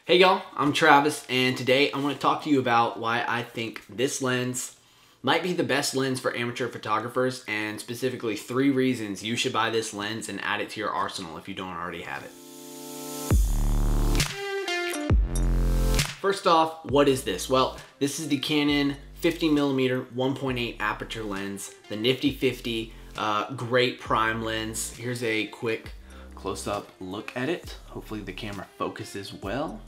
Hey y'all, I'm Travis, and today I want to talk to you about why I think this lens might be the best lens for amateur photographers, and specifically 3 reasons you should buy this lens and add it to your arsenal if you don't already have it. First off, what is this? Well, this is the Canon 50mm 1.8 aperture lens, the nifty 50, great prime lens. Here's a quick close-up look at it. Hopefully the camera focuses well.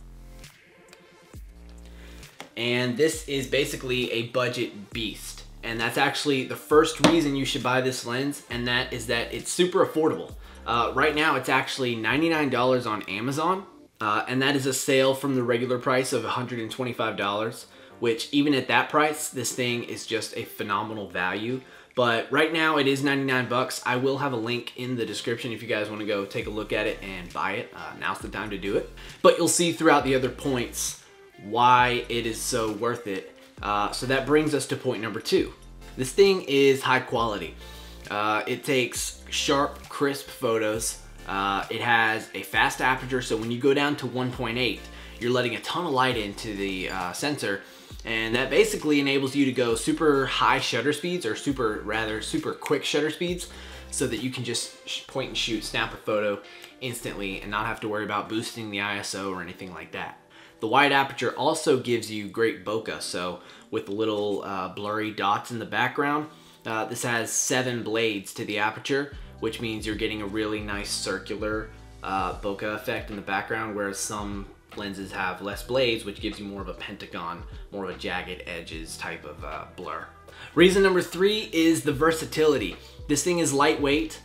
And this is basically a budget beast. And that's actually the first reason you should buy this lens, and that is that it's super affordable. Right now it's actually $99 on Amazon, and that is a sale from the regular price of $125, which even at that price, this thing is just a phenomenal value. But right now it is 99 bucks. I will have a link in the description if you guys want to go take a look at it and buy it. Now's the time to do it. But you'll see throughout the other points why it is so worth it. So that brings us to point number 2. This thing is high quality. It takes sharp, crisp photos. It has a fast aperture, so when you go down to 1.8, you're letting a ton of light into the sensor, and that basically enables you to go super high shutter speeds, or super quick shutter speeds, so that you can just point and shoot, snap a photo instantly and not have to worry about boosting the ISO or anything like that. The wide aperture also gives you great bokeh, so with the little blurry dots in the background, this has 7 blades to the aperture, which means you're getting a really nice circular bokeh effect in the background, whereas some lenses have less blades, which gives you more of a pentagon, more of a jagged edges type of blur. Reason number 3 is the versatility. This thing is lightweight,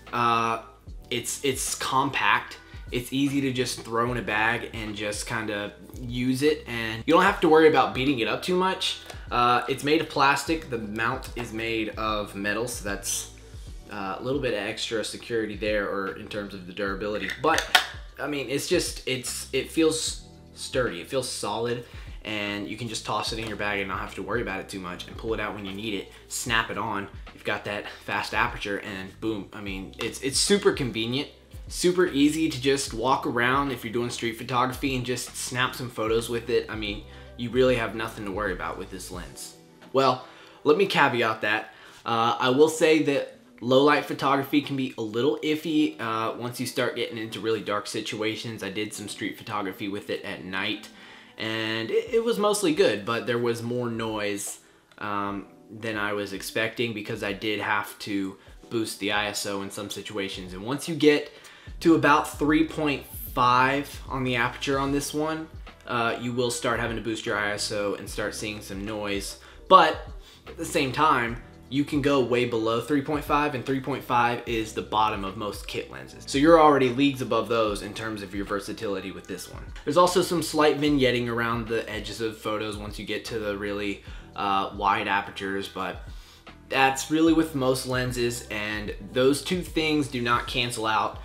it's compact. It's easy to just throw in a bag and just kind of use it, and you don't have to worry about beating it up too much. It's made of plastic. The mount is made of metal, so that's a little bit of extra security there, or in terms of the durability. But I mean, it feels sturdy. It feels solid, and you can just toss it in your bag and not have to worry about it too much, and pull it out when you need it, snap it on. You've got that fast aperture, and boom. I mean, it's super convenient. Super easy to just walk around if you're doing street photography and just snap some photos with it. I mean, you really have nothing to worry about with this lens. Well, let me caveat that. I will say that low light photography can be a little iffy once you start getting into really dark situations. I did some street photography with it at night, and it was mostly good, but there was more noise than I was expecting, because I did have to boost the ISO in some situations. And once you get to about 3.5 on the aperture on this one, you will start having to boost your ISO and start seeing some noise. But at the same time, you can go way below 3.5, and 3.5 is the bottom of most kit lenses. So you're already leagues above those in terms of your versatility with this one. There's also some slight vignetting around the edges of photos once you get to the really wide apertures, but that's really with most lenses, and those 2 things do not cancel out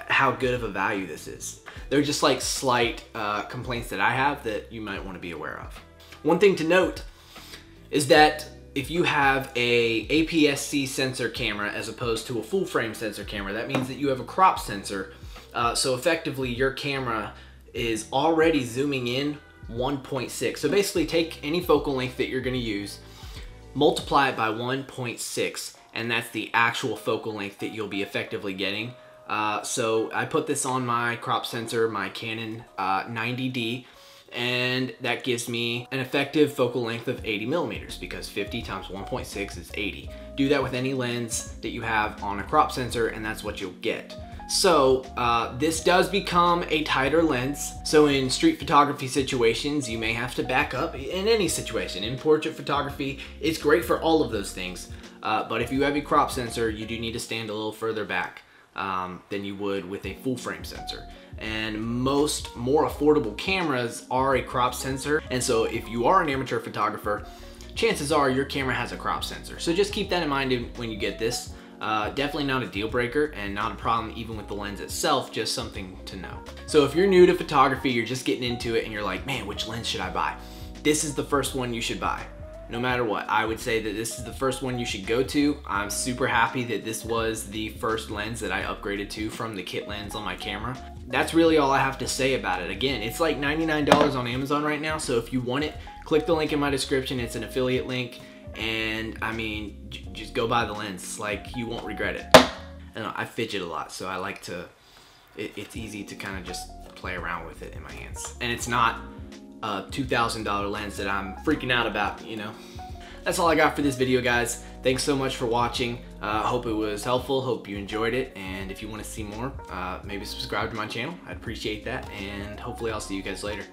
how good of a value this is. They're just like slight complaints that I have that you might want to be aware of. One thing to note is that if you have a APS-C sensor camera as opposed to a full frame sensor camera, that means that you have a crop sensor. So effectively your camera is already zooming in 1.6. So basically take any focal length that you're going to use, multiply it by 1.6, and that's the actual focal length that you'll be effectively getting. So I put this on my crop sensor, my Canon 90D, and that gives me an effective focal length of 80 millimeters, because 50 times 1.6 is 80. Do that with any lens that you have on a crop sensor, and that's what you'll get. So this does become a tighter lens. So in street photography situations, you may have to back up. In any situation, in portrait photography, it's great for all of those things. But if you have a crop sensor, you do need to stand a little further back than you would with a full frame sensor. And most more affordable cameras are a crop sensor. And so if you are an amateur photographer, chances are your camera has a crop sensor. So just keep that in mind when you get this. Definitely not a deal breaker, and not a problem even with the lens itself, just something to know. So if you're new to photography, you're just getting into it and you're like, man, which lens should I buy? This is the first one you should buy. no matter what, I would say that this is the first one you should go to. I'm super happy that this was the first lens that I upgraded to from the kit lens on my camera. That's really all I have to say about it. Again, it's like $99 on Amazon right now, so if you want it, click the link in my description. It's an affiliate link, and I mean, just go buy the lens. Like, you won't regret it. I don't know, I fidget a lot, so I like to, it's easy to kind of just play around with it in my hands. And it's not a $2,000 lens that I'm freaking out about, you know. That's all I got for this video, guys. Thanks so much for watching. Hope it was helpful, hope you enjoyed it, and if you want to see more, maybe subscribe to my channel. I'd appreciate that, and hopefully I'll see you guys later.